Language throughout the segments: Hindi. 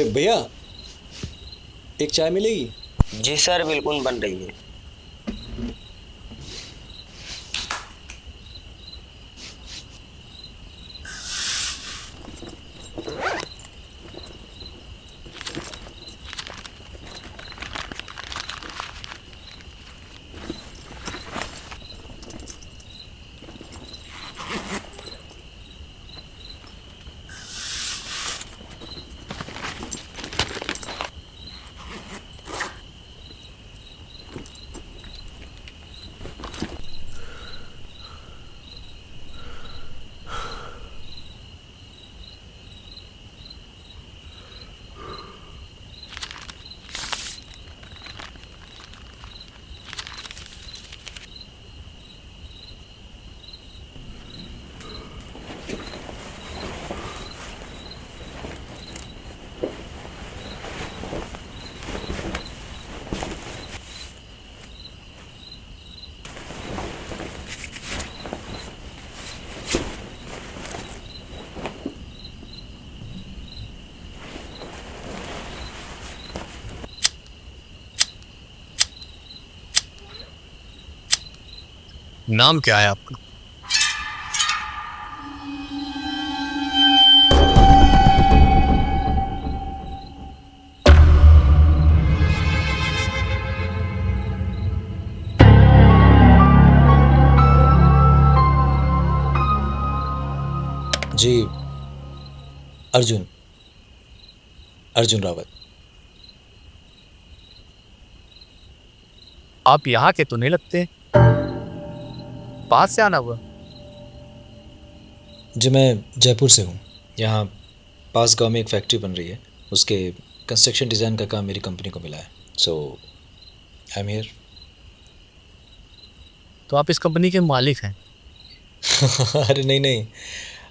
भैया, एक चाय मिलेगी? जी सर, बिल्कुल बन रही है। नाम क्या है आपका? जी, अर्जुन। अर्जुन रावत। आप यहाँ के तो नहीं लगते, पास से आना हुआ। जी, मैं जयपुर से हूँ। यहाँ पास गांव में एक फैक्ट्री बन रही है, उसके कंस्ट्रक्शन डिज़ाइन का काम मेरी कंपनी को मिला है। सो आई एम हियर। तो आप इस कंपनी के मालिक हैं? अरे नहीं नहीं,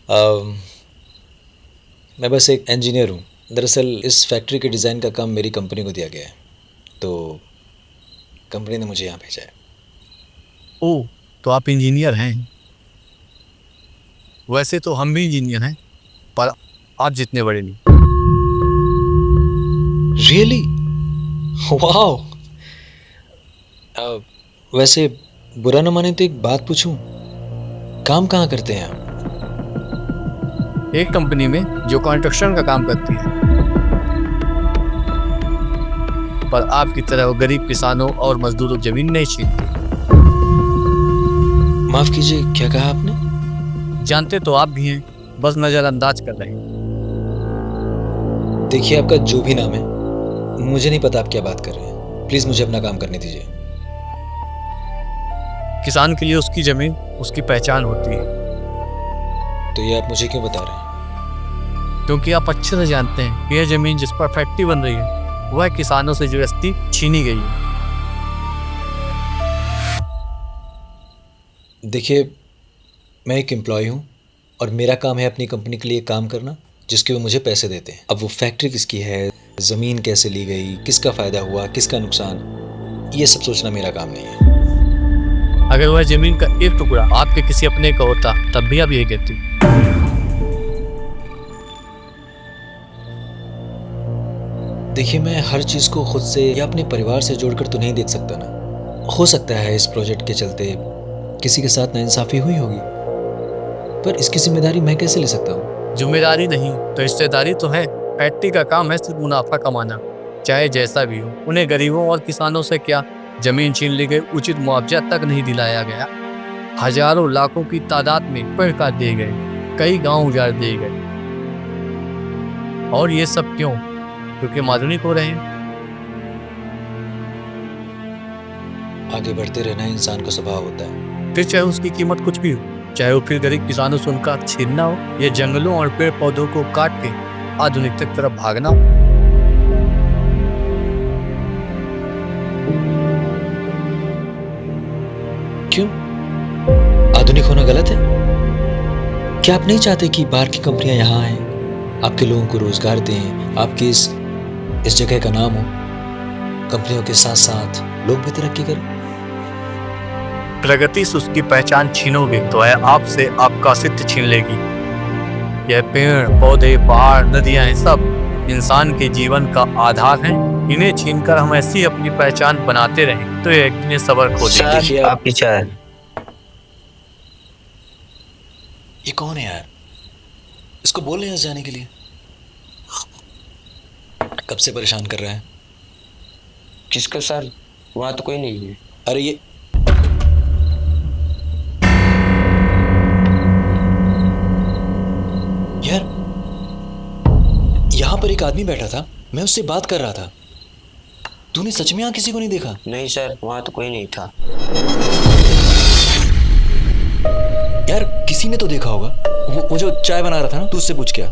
अम, मैं बस एक इंजीनियर हूँ। दरअसल इस फैक्ट्री के डिज़ाइन का काम मेरी कंपनी को दिया गया है, तो कंपनी ने मुझे यहाँ भेजा है। ओह, तो आप इंजीनियर हैं। वैसे तो हम भी इंजीनियर हैं, पर आप जितने बड़े नहीं। रियली? वाह। वैसे बुरा न माने तो एक बात पूछूं, काम कहाँ करते हैं आप? एक कंपनी में जो कंस्ट्रक्शन का काम करती है, पर आपकी तरह वो गरीब किसानों और मजदूरों जमीन नहीं छीनती। माफ कीजिए, क्या कहा आपने? जानते तो आप भी हैं, बस नजरअंदाज कर रहे हैं। देखिए, आपका जो भी नाम है, मुझे नहीं पता आप क्या बात कर रहे हैं। प्लीज मुझे अपना काम करने दीजिए। किसान के लिए उसकी जमीन उसकी पहचान होती है। तो ये आप मुझे क्यों बता रहे हैं? क्योंकि आप अच्छे से जानते हैं कि यह जमीन जिस पर फैक्ट्री बन रही है वह किसानों से जबरदस्ती छीनी गई है। देखिए, मैं एक एम्प्लॉय हूँ और मेरा काम है अपनी कंपनी के लिए काम करना, जिसके वो मुझे पैसे देते हैं। अब वो फैक्ट्री किसकी है, ज़मीन कैसे ली गई, किसका फ़ायदा हुआ, किसका नुकसान, ये सब सोचना मेरा काम नहीं है। अगर वह जमीन का एक टुकड़ा आपके किसी अपने का होता तब भी आप यही कहती। देखिए, मैं हर चीज़ को खुद से या अपने परिवार से जोड़कर तो नहीं देख सकता ना। हो सकता है इस प्रोजेक्ट के चलते किसी के साथ नाइंसाफ़ी हुई होगी, पर इसकी जिम्मेदारी मैं कैसे ले सकता हूँ? जिम्मेदारी नहीं तो हिस्सेदारी तो है। फैक्ट्री का काम है सिर्फ मुनाफा कमाना, चाहे जैसा भी हो। उन्हें गरीबों और किसानों से क्या, जमीन छीन ली गई, उचित मुआवजा तक नहीं दिलाया गया। हजारों लाखों की तादाद में पेड़ काट दिए गए, कई गांव उजाड़ दिए गए। और ये सब क्यों? क्योंकि हम आधुनिक हो रहे हैं। आगे बढ़ते रहना इंसान का स्वभाव होता है। फिर चाहे उसकी कीमत कुछ भी हो, चाहे वो फिर गरीब किसानों से उनका छीनना हो या जंगलों और पेड़ पौधों को काट के आधुनिकता की तरफ भागना हो। क्यों? आधुनिक होना गलत है? क्या आप नहीं चाहते कि बाहर की कंपनियां यहाँ आएं, आपके लोगों को रोजगार दें, आपके इस जगह का नाम हो, कंपनियों के साथ साथ लोग भी तरक्की करें? प्रगति से उसकी पहचान छीनोगे तो यह आपसे आपका अस्तित्व छीन लेगी। यह पेड़ पौधे पहाड़ नदियां सब इंसान के जीवन का आधार हैं। इन्हें छीनकर हम ऐसी अपनी पहचान बनाते रहें तो ये यकीन सबर खो देंगे। सर आपकी चाय। ये कौन है यार? इसको बोल रहे हैं जाने के लिए। कब से परेशान कर रहा है? किसका सर? वहाँ तो कोई नहीं है। अरे ये यार, यहां पर एक आदमी बैठा था, मैं उससे बात कर रहा था। तूने सच में यहां किसी को नहीं देखा? नहीं सर, वहाँ तो कोई नहीं था। यार किसी ने तो देखा होगा। वो जो चाय बना रहा था ना, तू उससे पूछ क्या।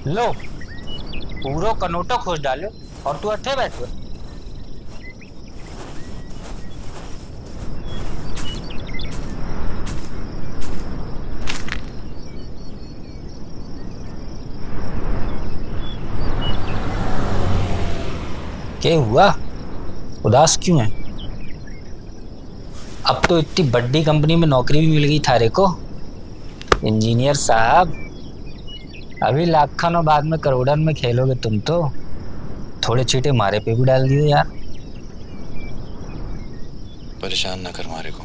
लो पूरो कनोटो खोज डालो और तू अठे बैठो। क्या हुआ, उदास क्यों है? अब तो इतनी बड़ी कंपनी में नौकरी भी मिल गई थारे को। इंजीनियर साहब, अभी लाखों और बाद में करोड़न में खेलोगे तुम तो। थोड़े चीटे मारे पे भी डाल दियो यार। परेशान ना कर मारे को।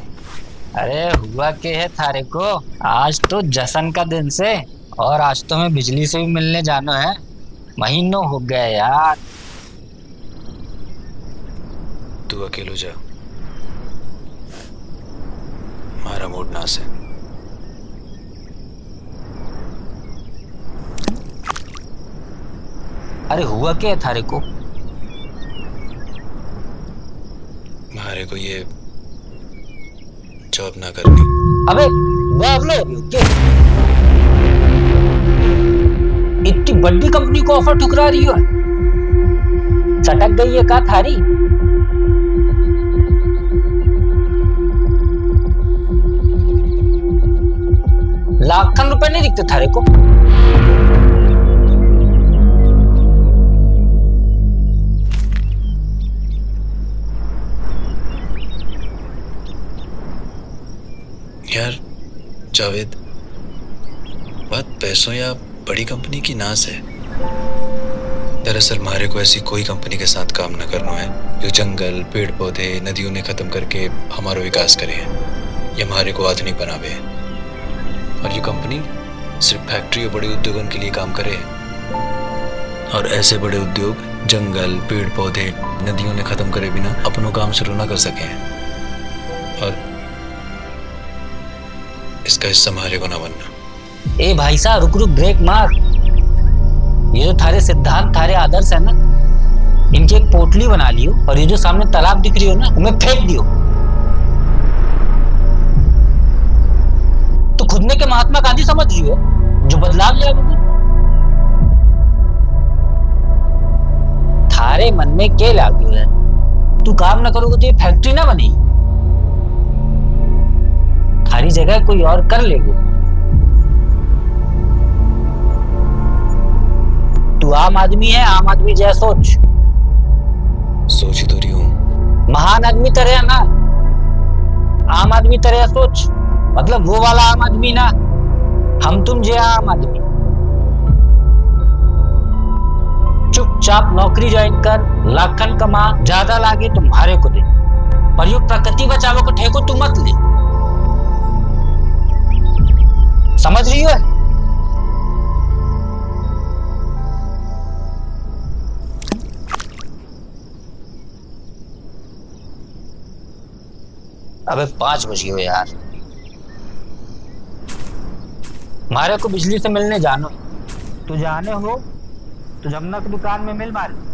अरे हुआ के है थारे को, आज तो जश्न का दिन से, और आज तो मैं बिजली से भी मिलने जाना है। महीनों हो गए यार। तू अकेलो जा, हमारा मूड नास है। अरे हुआ क्या है थारे को? हमारे को ये जॉब ना करनी। अबे वावलो क्या? इतनी बड़ी कंपनी को ऑफर ठुकरा रही हो? सटक गई है का थारी? लाखन रुपए नहीं दिखते थारे को? यार जावेद, बात पैसों या बड़ी कंपनी की नाज है। दरअसल हमारे को ऐसी कोई कंपनी के साथ काम न करना है जो जंगल, पेड़ पौधे, नदियों ने खत्म करके हमारा विकास करे है या हमारे को आधुनिक बनावे है। और ये कंपनी सिर्फ फैक्ट्री और बड़े उद्योगों के लिए काम करे है। और ऐसे बड़े उद्योग जंगल, पेड़ पौधे, नदियों ने खत्म करे बिना अपनों काम शुरू ना कर सके हैं। और इसका हिस्सा हमारे को ना बनना। ए भाई साहब, रुक रुक, ब्रेक मार। ये जो थारे सिद्धांत, थारे आदर्श है ना, इनकी एक पोटली बना लियो और ये जो सामने तालाब दिख रही हो ना, उन्हें फेंक दियो। तो खुद ने के महात्मा गांधी समझ रही हो जो बदलाव ले आवे। थारे मन में क्या लागू है? तू काम ना करोगे तो ये फैक्ट्री ना बनेगी। थारी जगह कोई और कर लेगो। तू आम आदमी है, आम आदमी जैसा सोच ही तो रही हूँ। महान आदमी तरह ना, आम आदमी तरह सोच। मतलब वो वाला आम आदमी ना, हम तुम जे आम आदमी। चुपचाप नौकरी ज्वाइन कर, लाखन कमा, ज्यादा लागे तुम्हारे को दे, पर यो प्रकृति बचावो को ठेको तू मत ले। समझ रही हो? अबे 5 बज गए यार। मारे को बिजली से मिलने जानो। तू जाने हो तो जमुना की दुकान में मिल मारे।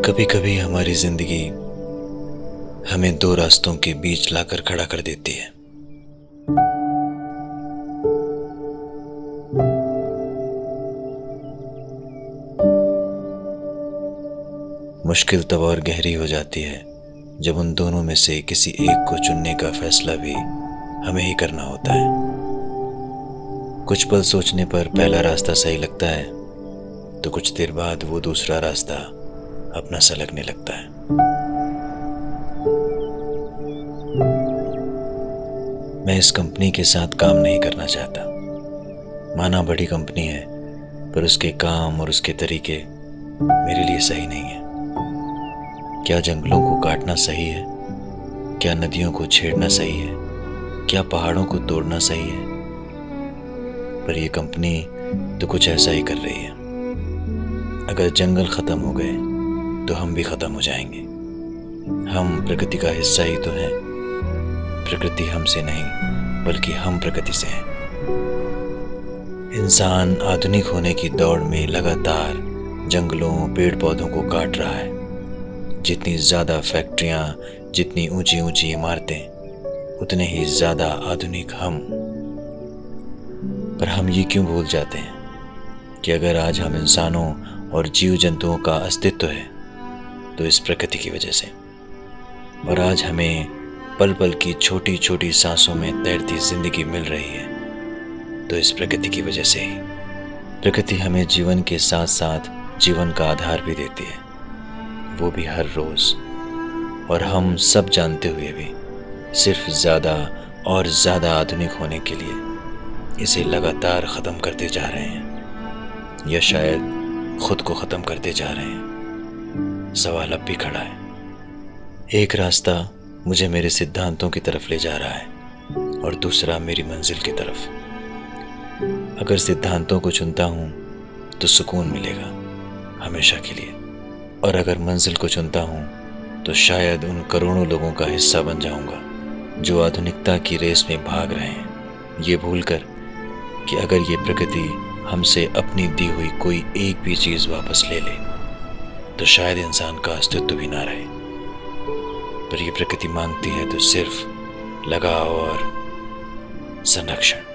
कभी कभी हमारी जिंदगी हमें दो रास्तों के बीच लाकर खड़ा कर देती है। मुश्किल तब और गहरी हो जाती है जब उन दोनों में से किसी एक को चुनने का फैसला भी हमें ही करना होता है। कुछ पल सोचने पर पहला रास्ता सही लगता है, तो कुछ देर बाद वो दूसरा रास्ता अपना सा लगने लगता है। मैं इस कंपनी के साथ काम नहीं करना चाहता। माना बड़ी कंपनी है, पर उसके काम और उसके तरीके मेरे लिए सही नहीं है। क्या जंगलों को काटना सही है? क्या नदियों को छेड़ना सही है? क्या पहाड़ों को तोड़ना सही है? पर यह कंपनी तो कुछ ऐसा ही कर रही है। अगर जंगल खत्म हो गए तो हम भी खत्म हो जाएंगे। हम प्रकृति का हिस्सा ही तो हैं। प्रकृति हमसे नहीं बल्कि हम प्रकृति से हैं। इंसान आधुनिक होने की दौड़ में लगातार जंगलों पेड़ पौधों को काट रहा है। जितनी ज़्यादा फैक्ट्रियाँ, जितनी ऊंची ऊंची इमारतें, उतने ही ज़्यादा आधुनिक हम। पर हम ये क्यों भूल जाते हैं कि अगर आज हम इंसानों और जीव जंतुओं का अस्तित्व है तो इस प्रकृति की वजह से। और आज हमें पल पल की छोटी छोटी सांसों में तैरती जिंदगी मिल रही है तो इस प्रकृति की वजह से ही। प्रकृति हमें जीवन के साथ साथ जीवन का आधार भी देती है, वो भी हर रोज। और हम सब जानते हुए भी सिर्फ ज़्यादा और ज़्यादा आधुनिक होने के लिए इसे लगातार ख़त्म करते जा रहे हैं, या शायद खुद को ख़त्म करते जा रहे हैं। सवाल अब भी खड़ा है। एक रास्ता मुझे मेरे सिद्धांतों की तरफ ले जा रहा है और दूसरा मेरी मंजिल की तरफ। अगर सिद्धांतों को चुनता हूँ तो सुकून मिलेगा हमेशा के लिए, और अगर मंजिल को चुनता हूँ तो शायद उन करोड़ों लोगों का हिस्सा बन जाऊंगा जो आधुनिकता की रेस में भाग रहे हैं, ये भूलकर कि अगर ये प्रकृति हमसे अपनी दी हुई कोई एक भी चीज़ वापस ले ले तो शायद इंसान का अस्तित्व भी ना रहे। पर ये प्रकृति मांगती है तो सिर्फ लगाव और संरक्षण।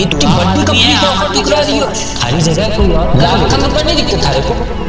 इतनी बड़ी कंपनी का ऑफर दिखला रही हो, खाली जगह कोई और लाख नंबर नहीं दिखते थारे को।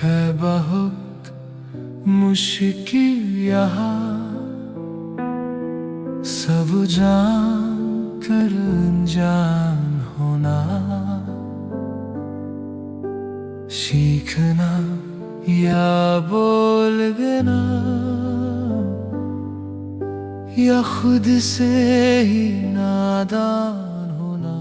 है बहुत मुश्किल यहाँ सब जान कर अनजान होना, सीखना या बोल देना या खुद से ही नादान होना।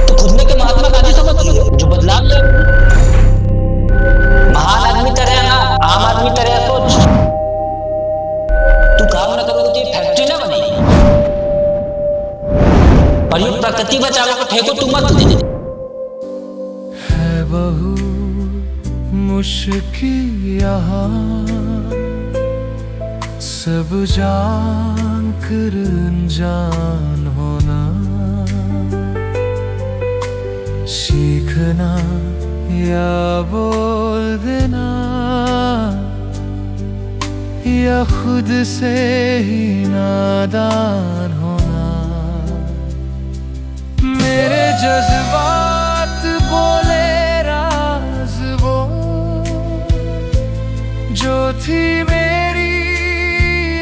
तो खुद में के महात्मा गांधी समझ लियो जो बदलाव ले। महान आदमी तरह ना आम आदमी तरह सोच। तू काम न करोगे तो ये फैक्ट्री ना बनेगी। और ये प्रकृति बचावे को ठेको तू मत दे। है बहुत मुश्किल यहाँ सब जान कर अनजान होना, सीखना या बोल देना या खुद से ही नादान होना। मेरे जज्बात बोले राज वो जो थी मेरी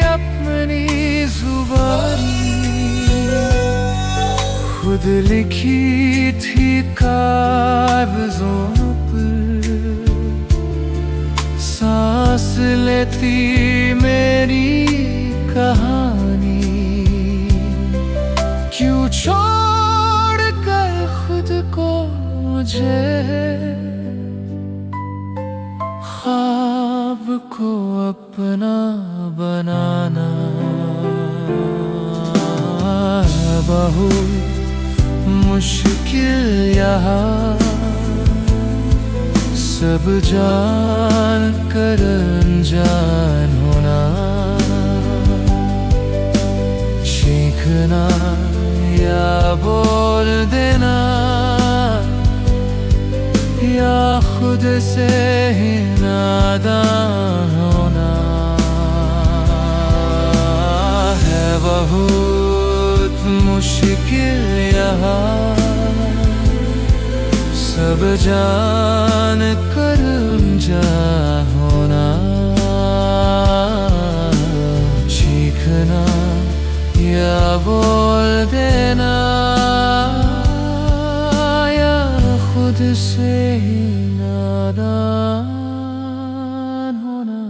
अपनी जुबानी, खुद लिखी थी कागजों पर सांस लेती मेरी कहानी, क्यों छोड़ कर खुद को मुझे, ख्वाब को अपना बनाना। बहुत मुश्किल यहाँ सब जान कर अनजान होना, सीखना या बोल देना, या खुद से ही नादान होना। है बहुत मुश्किल यहाँ सब जान कर अनजान होना, सीखना या बोल देना, या खुद से ही नादान होना।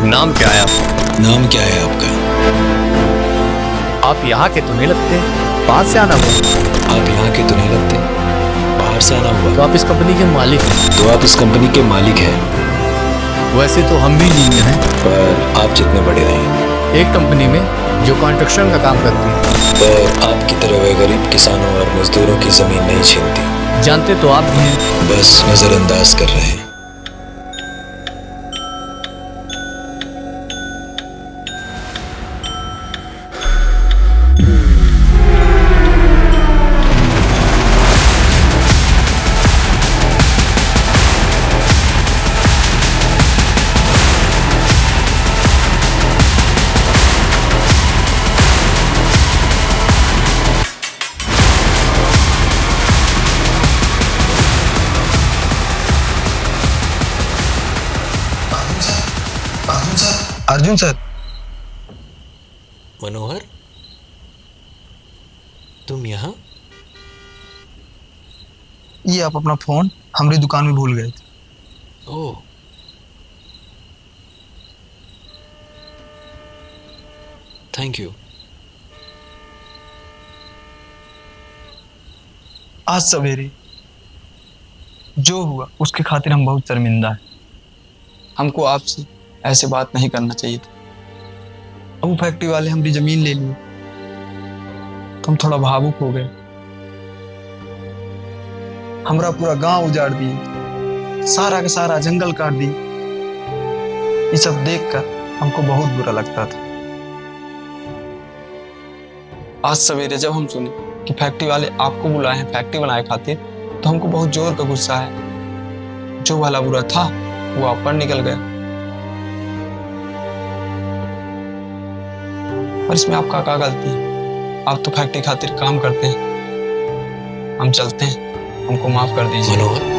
नाम क्या है आपका? नाम क्या है आपका? आप यहाँ के तो नहीं लगते, बाहर से आना हुआ। आप यहाँ के तो नहीं लगते, बाहर से आना तो हुआ। आप इस कंपनी के मालिक हैं? तो आप इस कंपनी के मालिक हैं, वैसे तो हम भी नहीं हैं, पर आप जितने बड़े नहीं। एक कंपनी में जो कंस्ट्रक्शन का काम करती है। पर आपकी तरह वे गरीब किसानों और मजदूरों की जमीन नहीं छीनती। जानते तो आप भी हैं। बस नजरअंदाज कर रहे हैं। अर्जुन सर। मनोहर, तुम यहाँ? ये आप अपना फोन हमारी दुकान में भूल गए थे। ओह, थैंक यू। आज सवेरे जो हुआ उसके खातिर हम बहुत शर्मिंदा हैं। हमको आपसे ऐसे बात नहीं करना चाहिए था। अब वो फैक्ट्री वाले हमारी जमीन ले लिए तो हम थोड़ा भावुक हो गए। हमारा पूरा गांव उजाड़ दिए, सारा का सारा जंगल काट दिए। ये सब देखकर हमको बहुत बुरा लगता था। आज सवेरे जब हम सुने कि फैक्ट्री वाले आपको बुलाए हैं फैक्ट्री बनाए खातिर, तो हमको बहुत जोर का गुस्सा है। जो वाला बुरा था वो आप पर निकल गया। और इसमें आपका क्या गलती है? आप तो फैक्ट्री खातिर काम करते हैं। हम चलते हैं, हमको माफ कर दीजिए। मनोहर,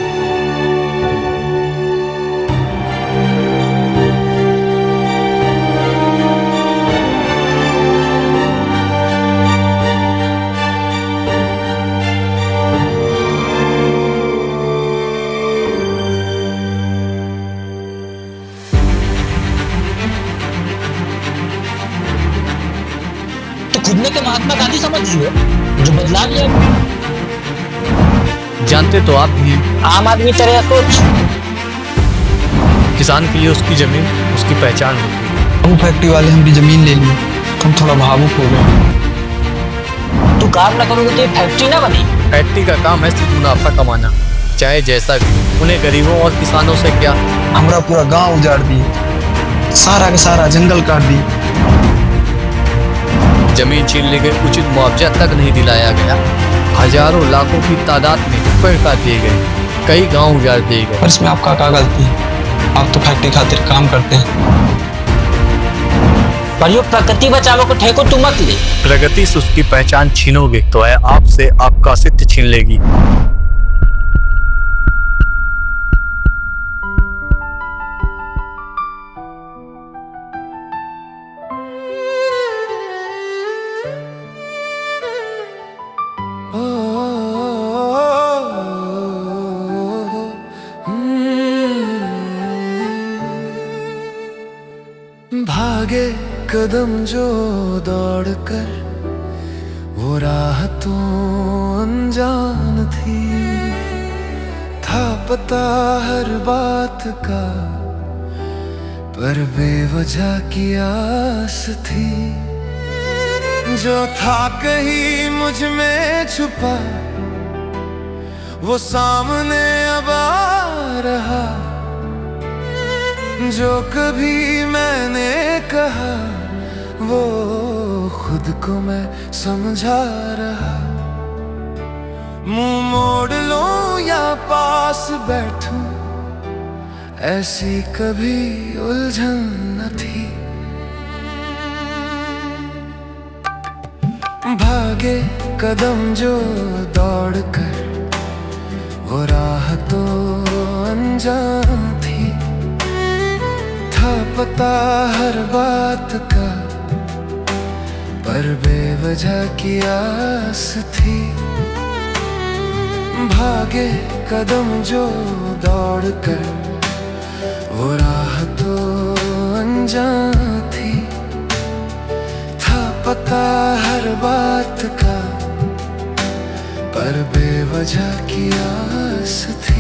खुद ने के महात्मा गांधी समझ लिए जो बदलाव लिया। जानते तो आप भी हैं, आम आदमी तरह सोच। किसान के लिए उसकी जमीन उसकी पहचान होती है। वो फैक्ट्री वाले हमारी जमीन ले लिए तो हम थोड़ा भावुक हो गए। तू काम ना करोगे तो ये फैक्ट्री ना बनी। फैक्ट्री का काम है सिर्फ मुनाफा कमाना, चाहे जैसा भी। उन्हें गरीबों और किसानों से क्या। हमारा पूरा गांव उजाड़ दिए, सारा का सारा जंगल काट दिए। जमीन छीन ली गई, उचित मुआवजा तक नहीं दिलाया गया। हजारों लाखों की तादाद में पेड़ काट दिए गए, कई गांव उजाड़ दिए गए। पर इसमें आपका क्या गलती है? आप तो फैक्ट्री खातिर काम करते हैं। पर यो प्रकृति बचावे को ठेको तू मत ले। प्रगति से उसकी पहचान छीनोगे तो है आपसे आपका अस्तित्व छीन लेगी। भागे कदम जो दौड़ कर, वो राह तो अनजान थी। था पता हर बात का, पर बेवजह की आस थी। जो था कहीं मुझ में छुपा, वो सामने अब आ रहा। जो कभी मैंने कहा, वो खुद को मैं समझा रहा। मुंह मोड़ लूं या पास बैठूं, ऐसी कभी उलझन न थी। भागे कदम जो दौड़ कर, वो राह तो अनजान थी। था पता हर बात का, पर बेवजह की आस थी। भागे कदम जो दौड़ कर, वो राह तो अनजान थी। था पता हर बात का, पर बेवजह की आस थी।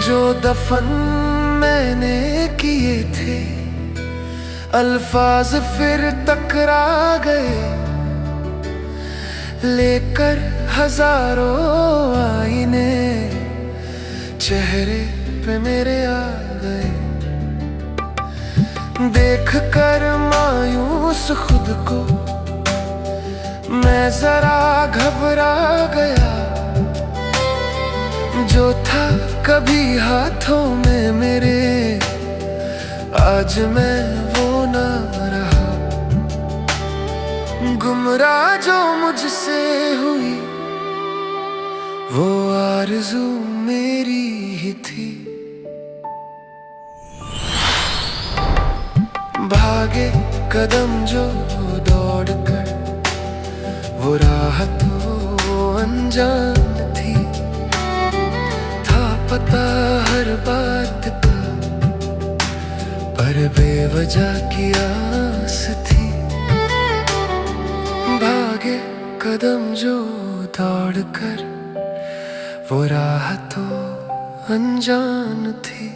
जो दफन मैंने किए थे, अल्फाज फिर टकरा गए। लेकर हजारों आईने, चेहरे पे मेरे आ गए। देख कर मायूस खुद को, मैं जरा घबरा गया। जो था कभी हाथों में मेरे, आज मैं वो ना रहा। गुमराह जो मुझसे हुई, वो आरज़ू मेरी ही थी। भागे कदम जो दौड़ कर, वो राह तो अनजान थी। पता हर बात का, पर बेवजह की आस थी। भागे कदम जो दौड़ कर, वो राह तो अनजान थी।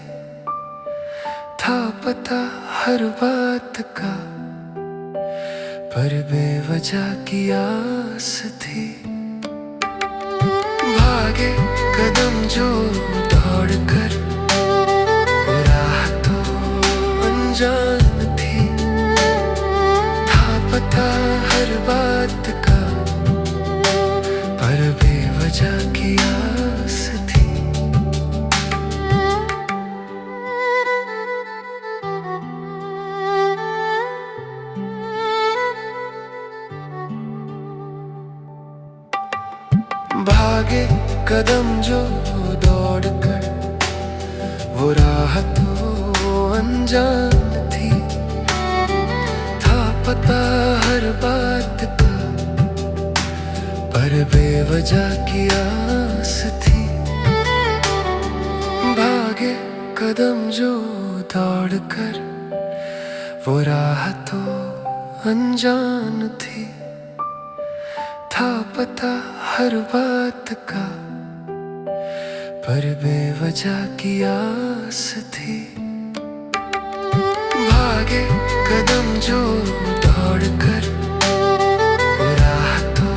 था पता हर बात का, पर बेवजह की आस थी। भागे कदम जो दौड़ कर, वो राह तो अनजान थी। था पता हर बात का, पर बेवजह की आस थी। भागे कदम जो दौड़ कर, वो राह तो अनजान थी। था पता हर बात का, पर बेवजह की आस थी। भागे कदम जो दौड़ कर, वो राह तो अनजान थी, था पता हर बात का, पर बेवजह की आस थी। भागे कदम जो दौड़ कर, वो राह तो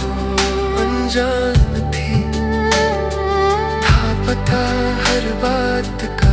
अनजान थी, था पता हर बात का,